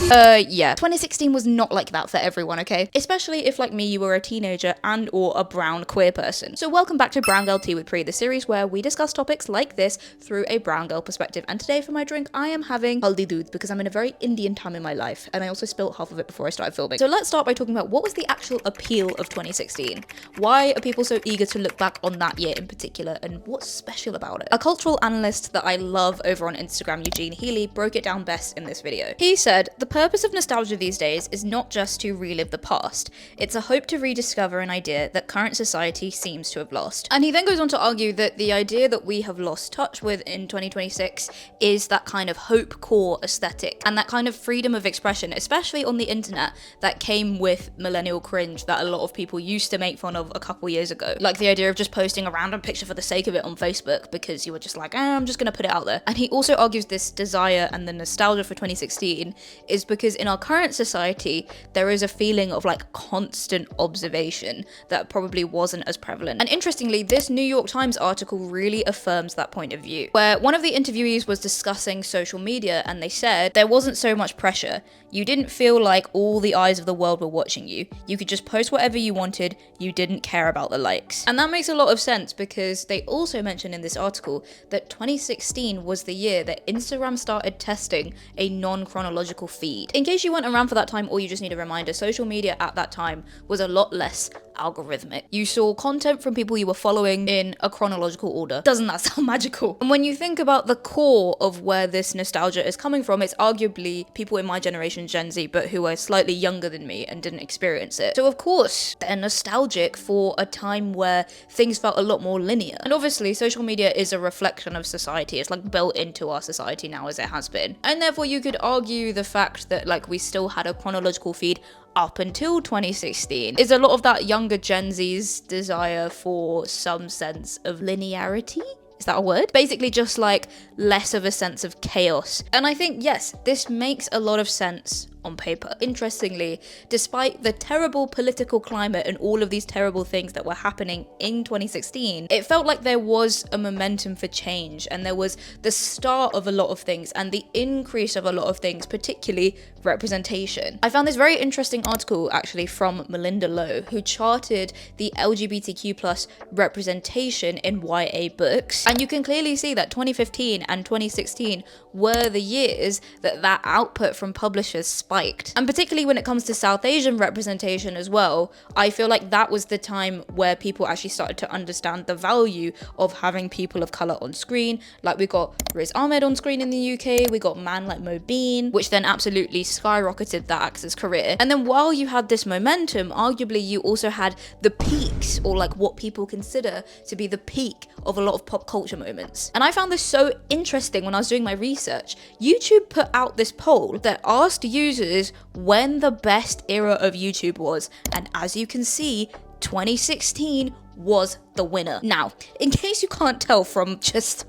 Yeah, 2016 was not like that for everyone, okay? Especially if, like me, you were a teenager and or a brown queer person. So welcome back to Brown Girl Tea with Pri, the series where we discuss topics like this through a brown girl perspective. And today for my drink, I am having haldi doodh because I'm in a very Indian time in my life, and I also spilt half of it before I started filming. So let's start by talking about what was the actual appeal of 2016? Why are people so eager to look back on that year in particular, and what's special about it? A cultural analyst that I love over on Instagram, Eugene Healy, broke it down best in this video. He said, "The purpose of nostalgia these days is not just to relive the past, it's a hope to rediscover an idea that current society seems to have lost." And he then goes on to argue that the idea that we have lost touch with in 2026 is that kind of hope core aesthetic and that kind of freedom of expression, especially on the internet, that came with millennial cringe that a lot of people used to make fun of a couple years ago. Like the idea of just posting a random picture for the sake of it on Facebook because you were just like, I'm just gonna put it out there. And he also argues this desire and the nostalgia for 2016 is because in our current society, there is a feeling of like constant observation that probably wasn't as prevalent. And interestingly, this New York Times article really affirms that point of view, where one of the interviewees was discussing social media and they said there wasn't so much pressure. You didn't feel like all the eyes of the world were watching you. You could just post whatever you wanted. You didn't care about the likes. And that makes a lot of sense because they also mentioned in this article that 2016 was the year that Instagram started testing a non-chronological feed. In case you weren't around for that time or you just need a reminder, social media at that time was a lot less algorithmic. You saw content from people you were following in a chronological order. Doesn't that sound magical? And when you think about the core of where this nostalgia is coming from, it's arguably people in my generation, Gen Z, but who are slightly younger than me and didn't experience it. So of course, they're nostalgic for a time where things felt a lot more linear. And obviously, social media is a reflection of society. It's like built into our society now as it has been. And therefore you could argue the fact that like we still had a chronological feed up until 2016 is a lot of that younger Gen Z's desire for some sense of linearity. Is that a word? Basically just like less of a sense of chaos. And I think, yes, this makes a lot of sense on paper. Interestingly, despite the terrible political climate and all of these terrible things that were happening in 2016, it felt like there was a momentum for change and there was the start of a lot of things and the increase of a lot of things, particularly representation. I found this very interesting article actually from Melinda Lowe, who charted the LGBTQ plus representation in YA books. And you can clearly see that 2015 and 2016 were the years that output from publishers spiked. And particularly when it comes to South Asian representation as well, I feel like that was the time where people actually started to understand the value of having people of colour on screen. Like we got Riz Ahmed on screen in the UK, we got Man Like Mobeen, which then absolutely skyrocketed that actor's career. And then while you had this momentum, arguably you also had the peaks, or like what people consider to be the peak of a lot of pop culture moments. And I found this so interesting when I was doing my research. YouTube put out this poll that asked users when the best era of YouTube was, and as you can see, 2016 was the winner. Now, in case you can't tell from just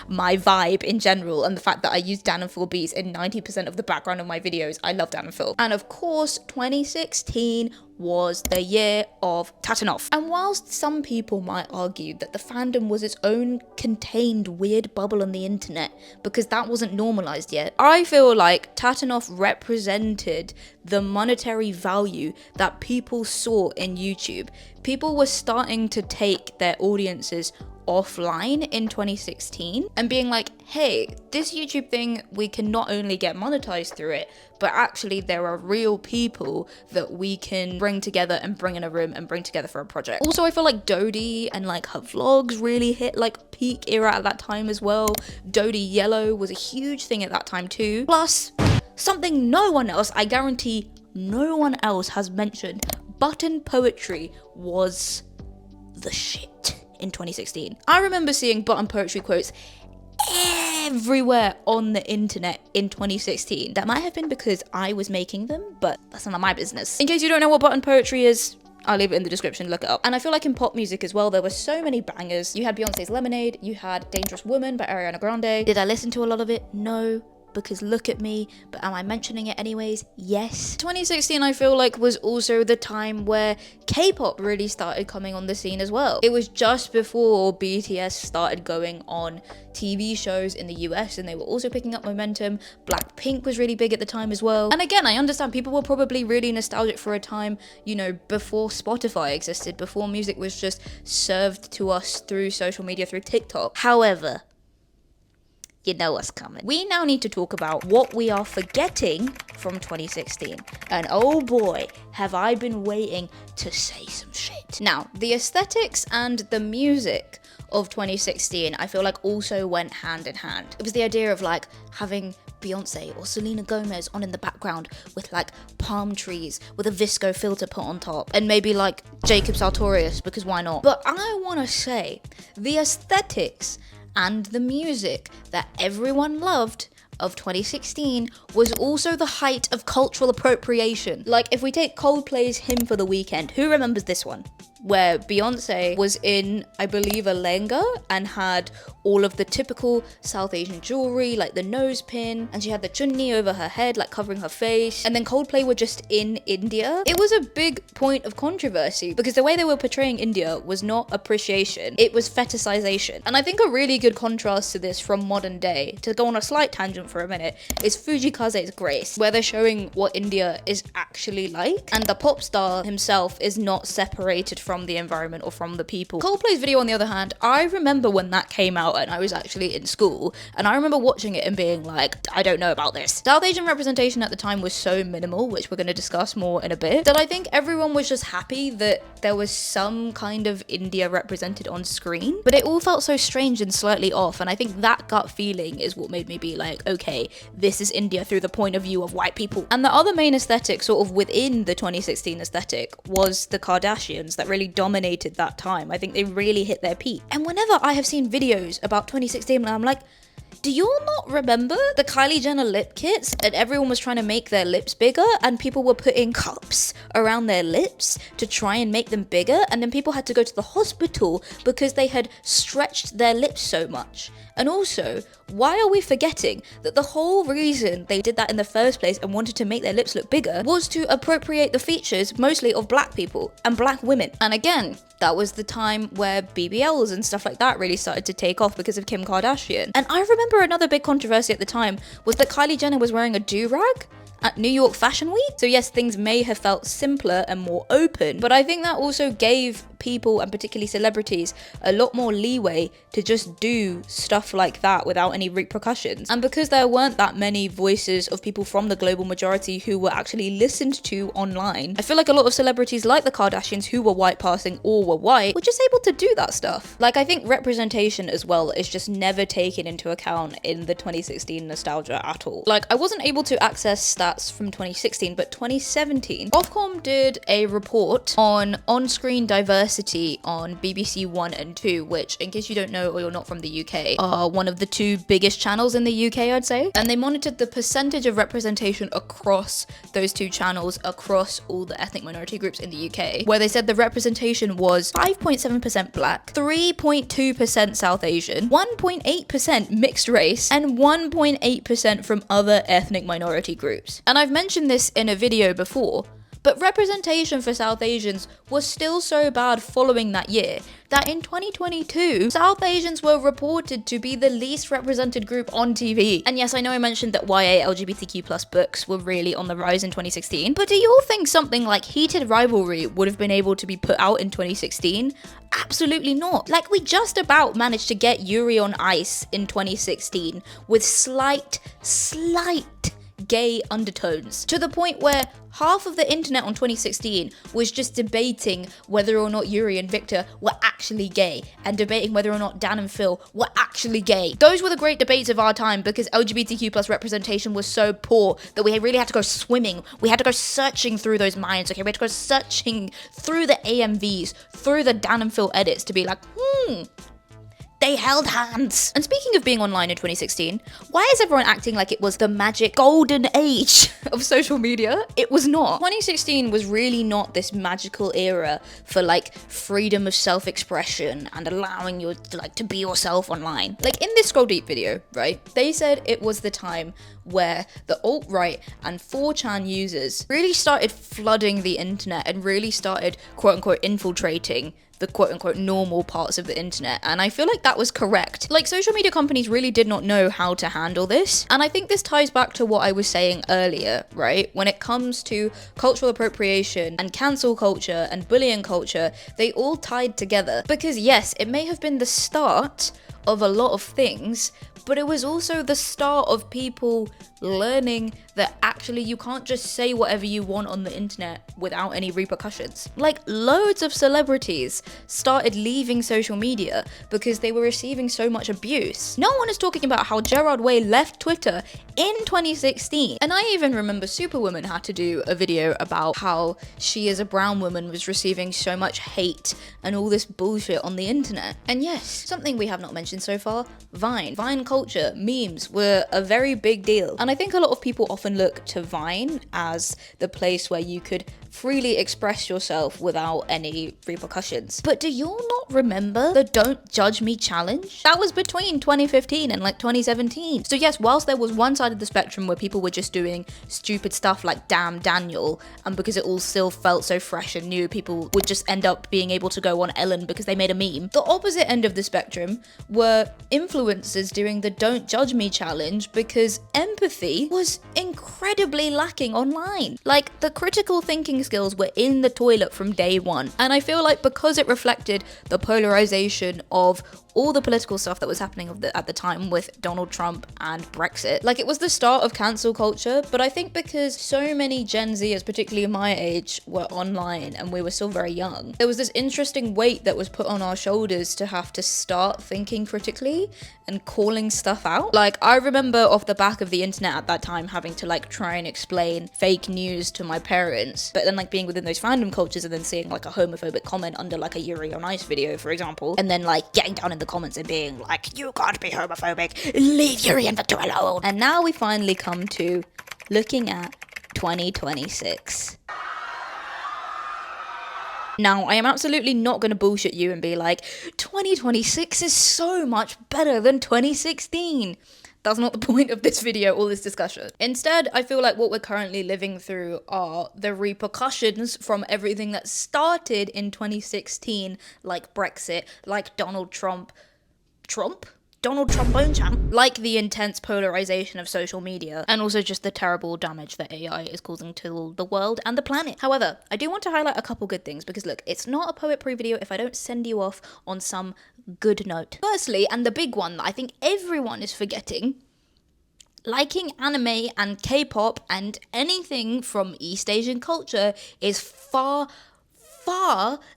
my vibe in general and the fact that I use Dan and Phil beats in 90% of the background of my videos, I love Dan and Phil. And of course, 2016 was the year of Tatanov. And whilst some people might argue that the fandom was its own contained weird bubble on the internet because that wasn't normalized yet, I feel like Tatanov represented the monetary value that people saw in YouTube. People were starting to take their audiences offline in 2016 and being like, hey, this YouTube thing, we can not only get monetized through it, but actually there are real people that we can bring together and bring in a room and bring together for a project. Also, I feel like Dodie and like her vlogs really hit like peak era at that time as well. Dodie Yellow was a huge thing at that time too. Plus, something no one else, I guarantee no one else has mentioned, button poetry was the shit in 2016. I remember seeing button poetry quotes everywhere on the internet in 2016. That might have been because I was making them, but that's none of my business. In case you don't know what button poetry is, I'll leave it in the description, look it up. And I feel like in pop music as well, there were so many bangers. You had Beyonce's Lemonade, you had Dangerous Woman by Ariana Grande. Did I listen to a lot of it? No. because look at me, but am I mentioning it anyways? Yes. 2016, I feel like, was also the time where K-pop really started coming on the scene as well. It was just before BTS started going on TV shows in the US, and they were also picking up momentum. Blackpink was really big at the time as well. And again, I understand people were probably really nostalgic for a time, you know, before Spotify existed, before music was just served to us through social media, through TikTok. However, you know what's coming. We now need to talk about what we are forgetting from 2016. And oh boy, have I been waiting to say some shit. Now, the aesthetics and the music of 2016, I feel like also went hand in hand. It was the idea of like having Beyonce or Selena Gomez on in the background with like palm trees with a visco filter put on top, and maybe like Jacob Sartorius, because why not? But I want to say the aesthetics and the music that everyone loved of 2016 was also the height of cultural appropriation. Like, if we take Coldplay's Hymn for the Weekend, who remembers this one? Where Beyonce was in, I believe, a lehenga and had all of the typical South Asian jewelry, like the nose pin, and she had the chunni over her head, like covering her face. And then Coldplay were just in India. It was a big point of controversy because the way they were portraying India was not appreciation, it was fetishization. And I think a really good contrast to this from modern day, to go on a slight tangent for a minute, is Fujikaze's Grace, where they're showing what India is actually like, and the pop star himself is not separated from the environment or from the people. Coldplay's video, on the other hand, I remember when that came out and I was actually in school, and I remember watching it and being like, I don't know about this. South Asian representation at the time was so minimal, which we're going to discuss more in a bit, that I think everyone was just happy that there was some kind of India represented on screen, but it all felt so strange and slightly off, and I think that gut feeling is what made me be like, okay, this is India through the point of view of white people. And the other main aesthetic sort of within the 2016 aesthetic was the Kardashians that really dominated that time. I think they really hit their peak. And whenever I have seen videos about 2016, I'm like, do you all not remember the Kylie Jenner lip kits? And everyone was trying to make their lips bigger, and people were putting cups around their lips to try and make them bigger, and then people had to go to the hospital because they had stretched their lips so much. And also, why are we forgetting that the whole reason they did that in the first place and wanted to make their lips look bigger was to appropriate the features mostly of black people and black women? And again, that was the time where BBLs and stuff like that really started to take off because of Kim Kardashian. And I remember another big controversy at the time was that Kylie Jenner was wearing a do-rag at New York Fashion Week. So yes, things may have felt simpler and more open, but I think that also gave people, and particularly celebrities, a lot more leeway to just do stuff like that without any repercussions. And because there weren't that many voices of people from the global majority who were actually listened to online, I feel like a lot of celebrities like the Kardashians who were white passing or were white were just able to do that stuff. Like, I think representation as well is just never taken into account in the 2016 nostalgia at all. Like, I wasn't able to access stats from 2016, but 2017, Ofcom did a report on on-screen diversity on BBC 1 and 2, which, in case you don't know or you're not from the UK, are one of the two biggest channels in the UK, I'd say. And they monitored the percentage of representation across those two channels, across all the ethnic minority groups in the UK, where they said the representation was 5.7% black, 3.2% South Asian, 1.8% mixed race, and 1.8% from other ethnic minority groups. And I've mentioned this in a video before, but representation for South Asians was still so bad following that year that in 2022, South Asians were reported to be the least represented group on TV. And yes, I know I mentioned that YA LGBTQ+ books were really on the rise in 2016, but do you all think something like Heated Rivalry would have been able to be put out in 2016? Absolutely not. Like, we just about managed to get Yuri on Ice in 2016 with slight gay undertones, to the point where half of the internet on 2016 was just debating whether or not Yuri and Victor were actually gay, and debating whether or not Dan and Phil were actually gay. Those were the great debates of our time because LGBTQ+ representation was so poor that we really had to go swimming. We had to go searching through those minds, okay? We had to go searching through the AMVs, through the Dan and Phil edits to be like, they held hands. And speaking of being online in 2016, why is everyone acting like it was the magic golden age of social media? It was not. 2016 was really not this magical era for like freedom of self-expression and allowing you to be yourself online. Like in this Scroll Deep video, right? They said it was the time where the alt-right and 4chan users really started flooding the internet and really started quote-unquote infiltrating the quote-unquote normal parts of the internet, and I feel like that was correct. Like, social media companies really did not know how to handle this, and I think this ties back to what I was saying earlier, right? When it comes to cultural appropriation and cancel culture and bullying culture, they all tied together. Because yes, it may have been the start of a lot of things, but it was also the start of people learning that actually you can't just say whatever you want on the internet without any repercussions. Like, loads of celebrities started leaving social media because they were receiving so much abuse. No one is talking about how Gerard Way left Twitter in 2016. And I even remember Superwoman had to do a video about how she as a brown woman was receiving so much hate and all this bullshit on the internet. And yes, something we have not mentioned so far, Vine. Vine culture, memes were a very big deal. And I think a lot of people often look to Vine as the place where you could freely express yourself without any repercussions. But do you all not remember the Don't Judge Me challenge? That was between 2015 and like 2017. So yes, whilst there was one side of the spectrum where people were just doing stupid stuff like Damn Daniel, and because it all still felt so fresh and new, people would just end up being able to go on Ellen because they made a meme. The opposite end of the spectrum were influencers doing the Don't Judge Me challenge because empathy was incredibly lacking online. Like, the critical thinking skills were in the toilet from day one. And I feel like because it reflected the polarization of all the political stuff that was happening at the time with Donald Trump and Brexit, like, it was the start of cancel culture. But I think because so many Gen Zers, particularly my age, were online and we were still very young, there was this interesting weight that was put on our shoulders to have to start thinking critically and calling stuff out. Like, I remember off the back of the internet at that time having to like try and explain fake news to my parents, but then like being within those fandom cultures and then seeing like a homophobic comment under like a Yuri on Ice video, for example, and then like getting down in the comments and being like, you can't be homophobic, leave Yuri and Victor alone. And now we finally come to looking at 2026. Now, I am absolutely not going to bullshit you and be like, 2026 is so much better than 2016. That's not the point of this video or this discussion. Instead, I feel like what we're currently living through are the repercussions from everything that started in 2016, like Brexit, like Donald Trump, Donald Trombone Champ, like the intense polarization of social media, and also just the terrible damage that AI is causing to the world and the planet. However, I do want to highlight a couple good things, because look, it's not a Poet Pre video if I don't send you off on some good note. Firstly, and the big one that I think everyone is forgetting, liking anime and K-pop and anything from East Asian culture is far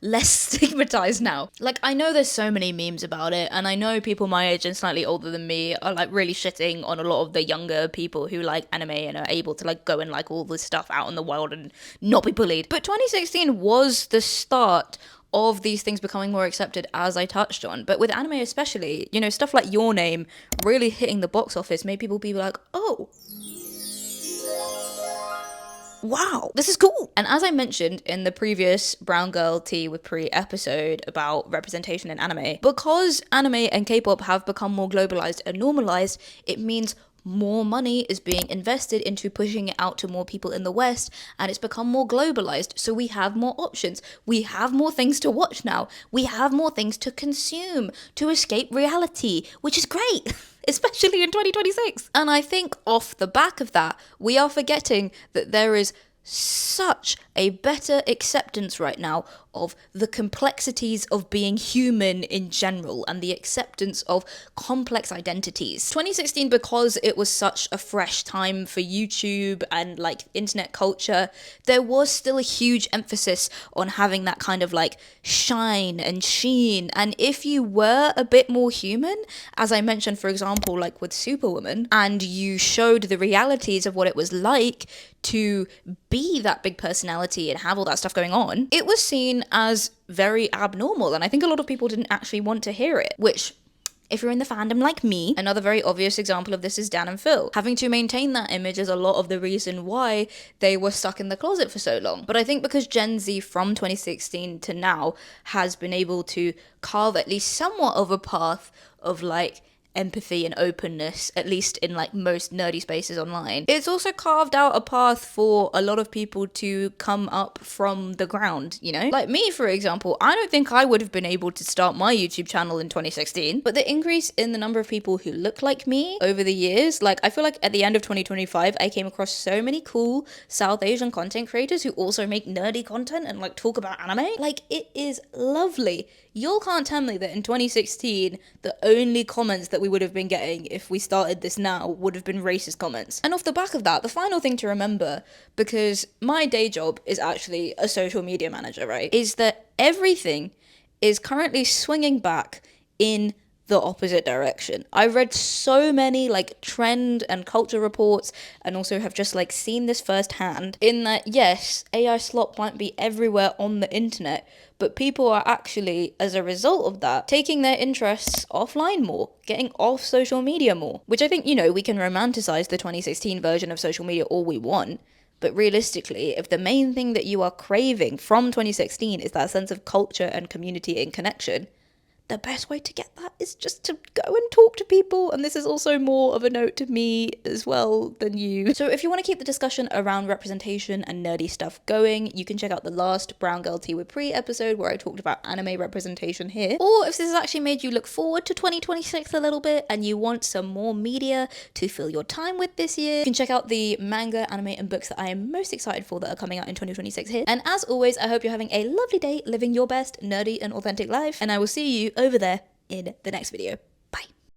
less stigmatized now. Like, I know there's so many memes about it, and I know people my age and slightly older than me are like really shitting on a lot of the younger people who like anime and are able to like go and like all this stuff out in the world and not be bullied. But 2016 was the start of these things becoming more accepted, as I touched on. But with anime especially, you know, stuff like Your Name really hitting the box office made people be like, oh, wow, this is cool. And as I mentioned in the previous Brown Girl Tea with Pre episode about representation in anime, because anime and K-pop have become more globalized and normalized, it means more money is being invested into pushing it out to more people in the West, and it's become more globalized, so we have more options. We have more things to watch now. We have more things to consume, to escape reality, which is great. Especially in 2026. And I think off the back of that, we are forgetting that there is such a better acceptance right now of the complexities of being human in general and the acceptance of complex identities. 2016, because it was such a fresh time for YouTube and like internet culture, there was still a huge emphasis on having that kind of like shine and sheen. And if you were a bit more human, as I mentioned, for example, like with Superwoman, and you showed the realities of what it was like to be that big personality and have all that stuff going on, it was seen as very abnormal, and I think a lot of people didn't actually want to hear it, which, if you're in the fandom like me, another very obvious example of this is Dan and Phil. Having to maintain that image is a lot of the reason why they were stuck in the closet for so long. But I think because Gen Z from 2016 to now has been able to carve at least somewhat of a path of like empathy and openness, at least in like most nerdy spaces online, it's also carved out a path for a lot of people to come up from the ground, you know? Like me, for example, I don't think I would have been able to start my YouTube channel in 2016, but the increase in the number of people who look like me over the years, like I feel like at the end of 2025, I came across so many cool South Asian content creators who also make nerdy content and like talk about anime. Like, it is lovely. You can't tell me that in 2016, the only comments that we would have been getting if we started this now would have been racist comments. And off the back of that, the final thing to remember, because my day job is actually a social media manager, right, is that everything is currently swinging back in the opposite direction. I read so many like trend and culture reports and also have just like seen this firsthand in that, yes, AI slop might be everywhere on the internet, but people are actually, as a result of that, taking their interests offline more, getting off social media more, which I think, you know, we can romanticize the 2016 version of social media all we want. But realistically, if the main thing that you are craving from 2016 is that sense of culture and community and connection, the best way to get that is just to go and talk to people. And this is also more of a note to me as well than you. So if you want to keep the discussion around representation and nerdy stuff going, you can check out the last Brown Girl Tea with Pre episode where I talked about anime representation here. Or if this has actually made you look forward to 2026 a little bit and you want some more media to fill your time with this year, you can check out the manga, anime, and books that I am most excited for that are coming out in 2026 here. And as always, I hope you're having a lovely day living your best nerdy and authentic life, and I will see you over there in the next video.